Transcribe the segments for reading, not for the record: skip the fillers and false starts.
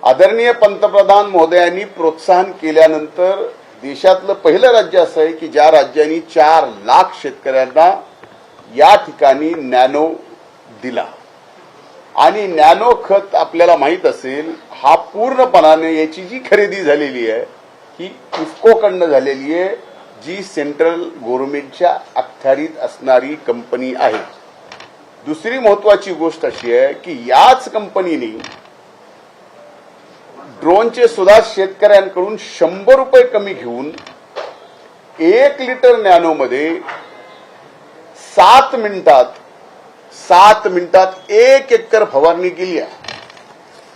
आदरणीय पंतप्रधान महोदयांनी प्रोत्साहन केल्यानंतर देशातलं पहिलं राज्य असं आहे की ज्या राज्यांनी 4 लाख शेतकऱ्यांना या ठिकाणी नॅनो दिला। आणि नॅनो खत आपल्याला माहित असेल, हा पूर्णपणाने याची जी खरेदी झालेली आहे ही इफ्कोकडनं झालेली आहे, जी सेंट्रल गव्हर्नमेंटच्या अखत्यारीत असणारी कंपनी आहे। दुसरी महत्वाची गोष्ट अशी आहे की याच कंपनीने ड्रोनचे सुद्धा शेतकऱ्यांकडून 100 रुपये कमी घेऊन 1 लिटर नॅनोमध्ये 7 मिनिटात 1 एकर फवारणी केली आहे।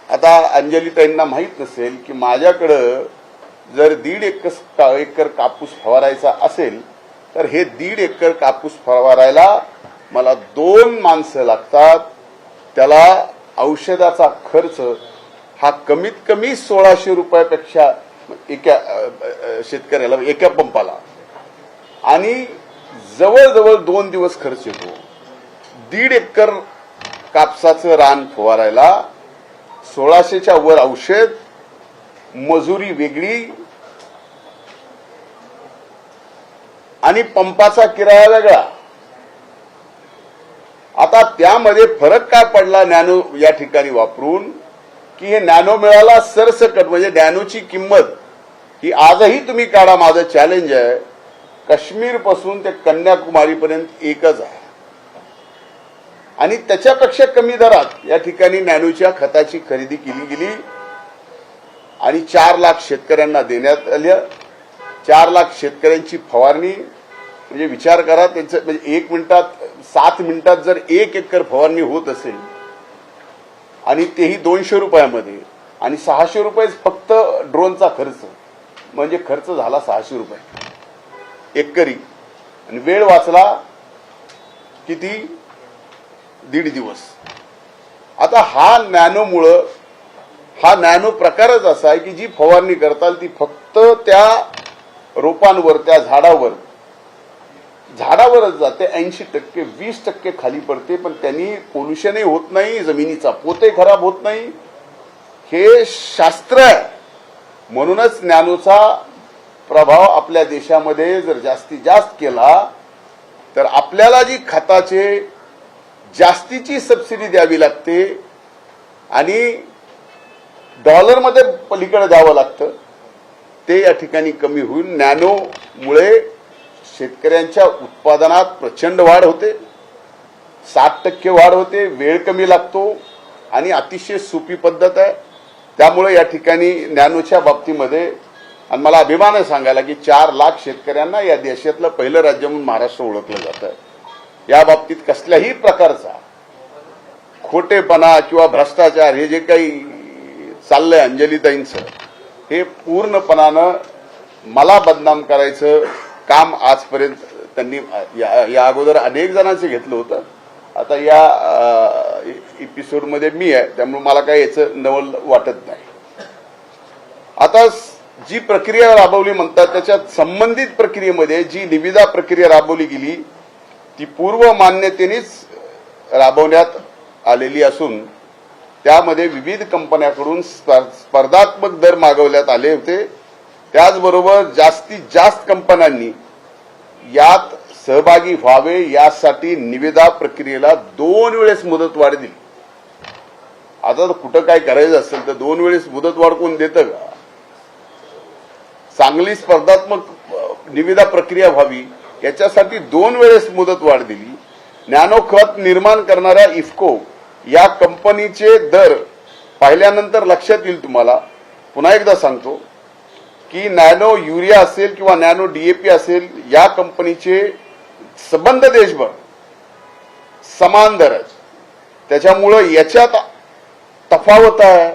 आता अंजलीताईंना माहित नसेल की माझ्याकडे जर 1.5 एकर कापूस फवारायचा असेल तर हे 1.5 एकर कापूस फवारायला मला 2 माणसं लागतात। त्याला औषधाचा खर्च हा कमीत कमी 1600 रुपयापेक्षा एका शेतकऱ्याला एका पंपाला, आणि जवळजवळ 2 दिवस खर्च येतो। 1.5 एकर कापसाचं रान फवारायला 1600च्या वर औषध, मजुरी वेगळी आणि पंपाचा किराया वेगळा। आता त्यामध्ये फरक काय पडला नॅनो या ठिकाणी वापरून की हे नॅनो मिळाला सरसकट। म्हणजे नॅनोची किंमत ही आजही तुम्ही काढा, माझं चॅलेंज आहे, काश्मीर पासून ते कन्याकुमारीपर्यंत एकच आहे, आणि त्याच्यापेक्षा कमी दरात या ठिकाणी नॅनोच्या खताची खरेदी केली गेली आणि 4 लाख शेतकऱ्यांना देण्यात आलं। 4 लाख शेतकऱ्यांची फवारणी, म्हणजे विचार करा त्यांचं, म्हणजे 1 मिनिटात 7 मिनिटात जर 1 एकर फवारणी होत असेल आणि तेही 200 रुपयामध्ये, आणि 600 रुपये फक्त ड्रोनचा खर्च, म्हणजे खर्च झाला 600 रुपये एकरी, आणि वेळ वाचला किती, 1.5 दिवस। आता हा नॅनो प्रकारच असा आहे की जी फवारणी करताल ती फक्त त्या रोपांवर, त्या झाडावरच जाते, 80%, 20% खाली पडते, पण त्यांनी पोल्युशनही होत नाही, जमिनीचा पोतही खराब होत नाही। हे शास्त्र आहे। म्हणूनच नॅनोचा प्रभाव आपल्या देशामध्ये जर जास्तीत जास्त केला तर आपल्याला जी खताचे जास्तीची सबसिडी द्यावी लागते आणि डॉलरमध्ये पलीकडे द्यावं लागतं, ते या ठिकाणी कमी होईल। नॅनोमुळे शेतकऱ्यांच्या उत्पादनात प्रचंड वाढ होते, 60% वाढ होते, वेळ कमी लागतो आणि अतिशय सोपी पद्धत आहे। त्यामुळे या ठिकाणी नॅनोच्या बाबतीमध्ये, आणि मला अभिमान आहे सांगायला की 4 लाख शेतकऱ्यांना या देशातलं पहिलं राज्य म्हणून महाराष्ट्र ओळखलं जातं। या बाबतीत कसल्याही प्रकारचा खोटेपणा किंवा भ्रष्टाचार हे जे काही चाललंय अंजलीताईंचं, हे पूर्णपणानं मला बदनाम करायचं काम आजपर्यंत त्यांनी या अगोदर अनेक जणांचे घेतलं होतं। आता या एपिसोडमध्ये मी आहे, त्यामुळे मला काही याचं नवल वाटत नाही। आता जी प्रक्रिया राबवली म्हणतात त्याच्यात संबंधित प्रक्रियेमध्ये जी निविदा प्रक्रिया राबवली गेली ती पूर्व मान्यतेनेच राबवण्यात आलेली असून त्यामध्ये विविध कंपन्यांकडून स्पर्धात्मक दर मागवण्यात आले होते। त्याचबरोबर जास्तीत जास्त कंपन्यांनी यात सहभागी व्हावे यासाठी निविदा प्रक्रियेला 2 वेळेस मुदतवाढ दिली। आता कुठं काय करायचं असेल तर 2 वेळेस मुदतवाढ कोण देतं का? चांगली स्पर्धात्मक निविदा प्रक्रिया व्हावी याच्यासाठी 2 वेळेस मुदतवाढ दिली। नॅनो खत निर्माण करणाऱ्या इफ्को या कंपनीचे दर पाहिल्यानंतर लक्षात येईल तुम्हाला। पुन्हा एकदा सांगतो की नॅनो युरिया असेल किंवा नॅनो डीएपी असेल, या कंपनीचे संबंध देशभर समान दर आहेत। त्याच्यामुळे याच्यात तफावत आहे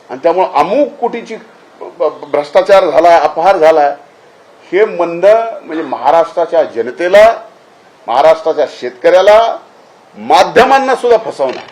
आणि त्यामुळे अमुक कोटीची भ्रष्टाचार झाला, अपहार झाला, हे म्हणणं म्हणजे महाराष्ट्राच्या जनतेला, महाराष्ट्राच्या शेतकऱ्याला, माध्यमांना सुद्धा फसवणं।